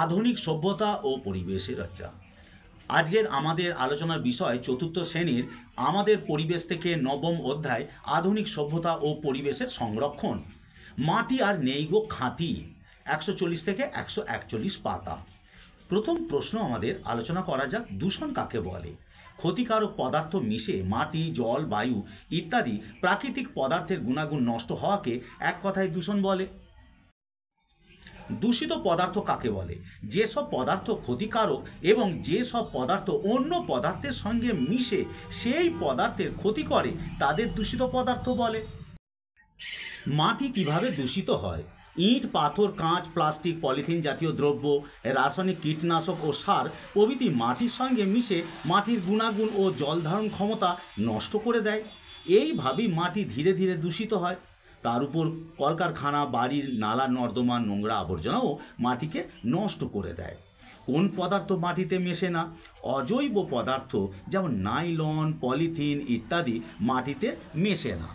আধুনিক সভ্যতা ও পরিবেশের চর্চা। আজকের আমাদের আলোচনার বিষয় চতুর্থ শ্রেণীর আমাদের পরিবেশ থেকে নবম অধ্যায় আধুনিক সভ্যতা ও পরিবেশের সংরক্ষণ। মাটি আর নেই গো খাঁটি, 140 থেকে 141 পাতা। প্রথম প্রশ্ন আমাদের আলোচনা করা যাক, দূষণ কাকে বলে? ক্ষতিকারক পদার্থ মিশে মাটি, জল, বায়ু ইত্যাদি প্রাকৃতিক পদার্থের গুণাগুণ নষ্ট হওয়াকে এক কথায় দূষণ বলে। দূষিত পদার্থ কাকে বলে? যেসব পদার্থ ক্ষতিকারক এবং যেসব পদার্থ অন্য পদার্থের সঙ্গে মিশে সেই পদার্থের ক্ষতি করে তাদের দূষিত পদার্থ বলে। মাটি কিভাবে দূষিত হয়? ইট, পাথর, কাঁচ, প্লাস্টিক, পলিথিন জাতীয় দ্রব্য, রাসায়নিক কীটনাশক ও সার প্রভৃতি মাটির সঙ্গে মিশে মাটির গুণাগুণ ও জল ধারণ ক্ষমতা নষ্ট করে দেয়। এইভাবেই মাটি ধীরে ধীরে দূষিত হয়। তার উপর কলকারখানা, বাড়ির নালা নর্দমা, নোংরা আবর্জনাও মাটিকে নষ্ট করে দেয়। কোন পদার্থ মাটিতে মেশে না? অজৈব পদার্থ যেমন নাইলন, পলিথিন ইত্যাদি মাটিতে মেশে না।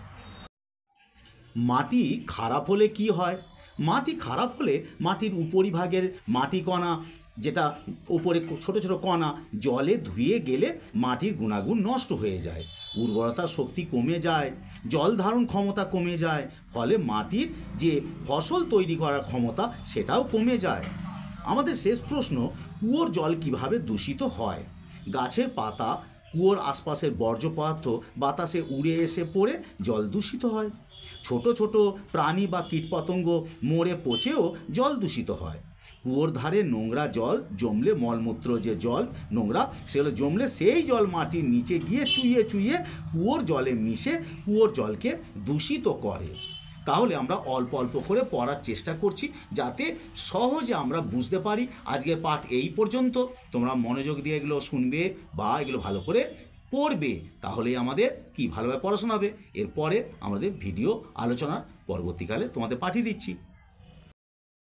মাটি খারাপ হলে কি হয়? মাটি খারাপ হলে মাটির উপরিভাগের মাটি কণা, যেটা উপরে ছোট ছোট কণা, জলে ধুয়ে গেলে মাটির গুণাগুণ নষ্ট হয়ে যায়। উর্বরতা শক্তি কমে যায়, জল ধারণ ক্ষমতা কমে যায়, ফলে মাটির যে ফসল তৈরি করার ক্ষমতা সেটাও কমে যায়। আমাদের শেষ প্রশ্ন, কুয়োর জল কিভাবে দূষিত হয়? গাছের পাতা, কুয়োর আশপাশের বর্জ্য পদার্থ বাতাসে উড়ে এসে পড়ে জল দূষিত হয়। ছোট ছোট প্রাণী বা কীটপতঙ্গ মরে পচেও জল দূষিত হয়। কুয়োর ধারে নোংরা জল জমলে, মলমূত্র যে জল নোংরা সেগুলো জমলে সেই জল মাটির নিচে গিয়ে চুইয়ে চুইয়ে কুয়োর জলে মিশে কুয়োর জলকে দূষিত করে। তাহলে আমরা অল্প অল্প করে পড়ার চেষ্টা করছি যাতে সহজে আমরা বুঝতে পারি। আজকের পাঠ এই পর্যন্ত। তোমরা মনোযোগ দিয়ে এগুলো শুনবে বা এগুলো ভালো করে পড়বে, তাহলেই আমাদের কি ভালোভাবে পড়াশোনা হবে। এরপরে আমাদের ভিডিও আলোচনা পরবর্তীকালে তোমাদের পাঠিয়ে দিচ্ছি।